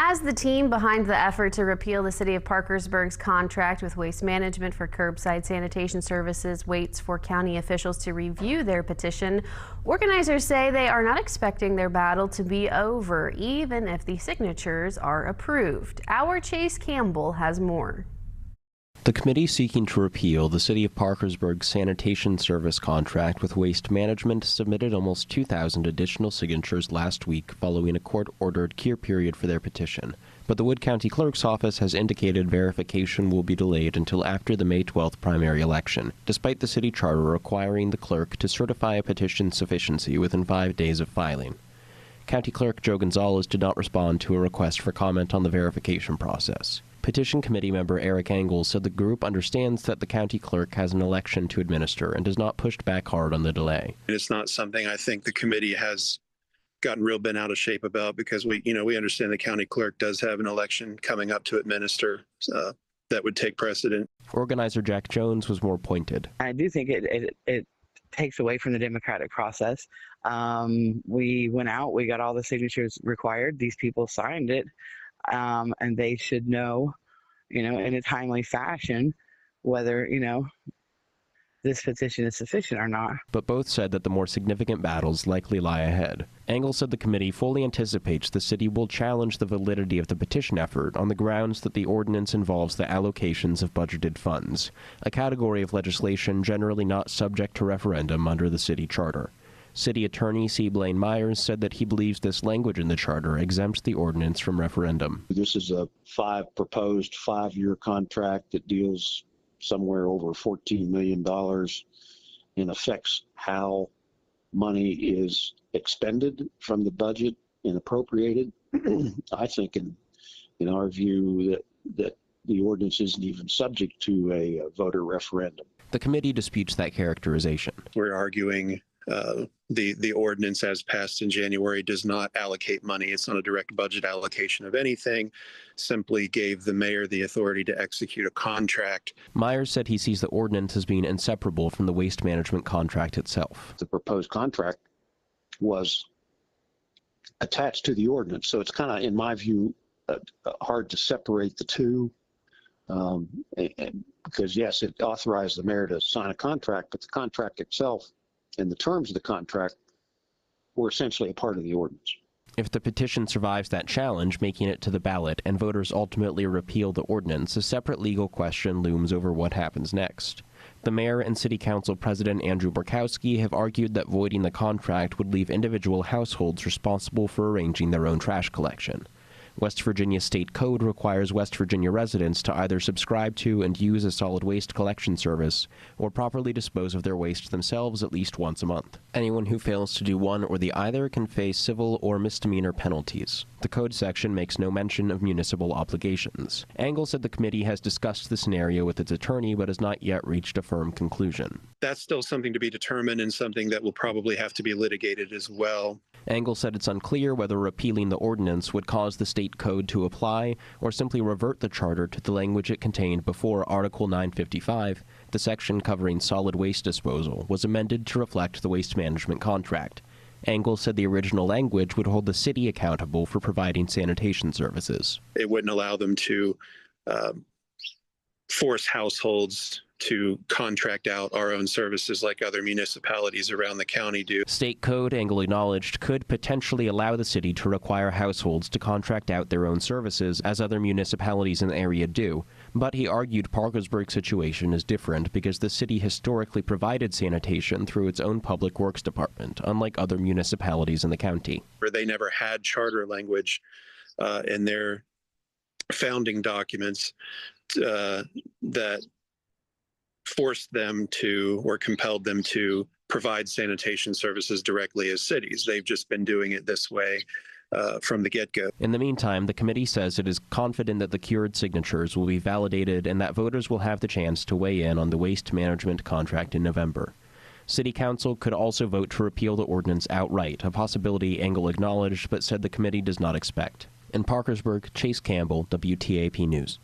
As the team behind the effort to repeal the city of Parkersburg's contract with Waste Management for curbside sanitation services waits for county officials to review their petition, organizers say they are not expecting their battle to be over, even if the signatures are approved. Our Chase Campbell has more. The committee seeking to repeal the City of Parkersburg's sanitation service contract with Waste Management submitted almost 2,000 additional signatures last week following a court-ordered cure period for their petition. But the Wood County Clerk's office has indicated verification will be delayed until after the May 12th primary election, despite the city charter requiring the clerk to certify a petition's sufficiency within 5 days of filing. County Clerk Joe Gonzalez did not respond to a request for comment on the verification process. Petition Committee member Eric Engel said the group understands that the county clerk has an election to administer and has not pushed back hard on the delay. It's not something I think the committee has gotten real bent out of shape about, because we understand the county clerk does have an election coming up to administer that would take precedent. Organizer Jack Jones was more pointed. I do think it takes away from the democratic process. We went out, we got all the signatures required, these people signed it. And they should know, in a timely fashion, whether, this petition is sufficient or not. But both said that the more significant battles likely lie ahead. Engel said the committee fully anticipates the city will challenge the validity of the petition effort on the grounds that the ordinance involves the allocations of budgeted funds, a category of legislation generally not subject to referendum under the city charter. City Attorney C. Blaine Myers said that he believes this language in the charter exempts the ordinance from referendum. This is a proposed five-year contract that deals somewhere over $14 million and affects how money is expended from the budget and appropriated. I think in our view that the ordinance isn't even subject to a voter referendum. The committee disputes that characterization. We're arguing the ordinance as passed in January does not allocate money. It's not a direct budget allocation of anything, simply gave the mayor the authority to execute a contract. Myers said he sees the ordinance as being inseparable from the waste management contract itself. The proposed contract was attached to the ordinance, so it's kind of, in my view, hard to separate the two. Because yes, it authorized the mayor to sign a contract, but the contract itself and the terms of the contract were essentially a part of the ordinance. If the petition survives that challenge, making it to the ballot, and voters ultimately repeal the ordinance, a separate legal question looms over what happens next. The mayor and city council president Andrew Borkowski have argued that voiding the contract would leave individual households responsible for arranging their own trash collection. West Virginia state code requires West Virginia residents to either subscribe to and use a solid waste collection service or properly dispose of their waste themselves at least once a month. Anyone who fails to do one or the other can face civil or misdemeanor penalties. The code section makes no mention of municipal obligations. Engel said the committee has discussed the scenario with its attorney but has not yet reached a firm conclusion. That's still something to be determined and something that will probably have to be litigated as well. Engel said it's unclear whether repealing the ordinance would cause the state code to apply or simply revert the charter to the language it contained before Article 955, the section covering solid waste disposal, was amended to reflect the waste management contract. Engel said the original language would hold the city accountable for providing sanitation services. It wouldn't allow them to force households to contract out our own services like other municipalities around the county do. State code, Engel acknowledged, could potentially allow the city to require households to contract out their own services, as other municipalities in the area do. But he argued Parkersburg's situation is different because the city historically provided sanitation through its own public works department, unlike other municipalities in the county. They never had charter language in their founding documents that forced them to or compelled them to provide sanitation services directly as cities. They've just been doing it this way from the get-go. In the meantime, the committee says it is confident that the cured signatures will be validated and that voters will have the chance to weigh in on the waste management contract in November. City Council could also vote to repeal the ordinance outright, a possibility Engel acknowledged but said the committee does not expect. In Parkersburg, Chase Campbell, WTAP News.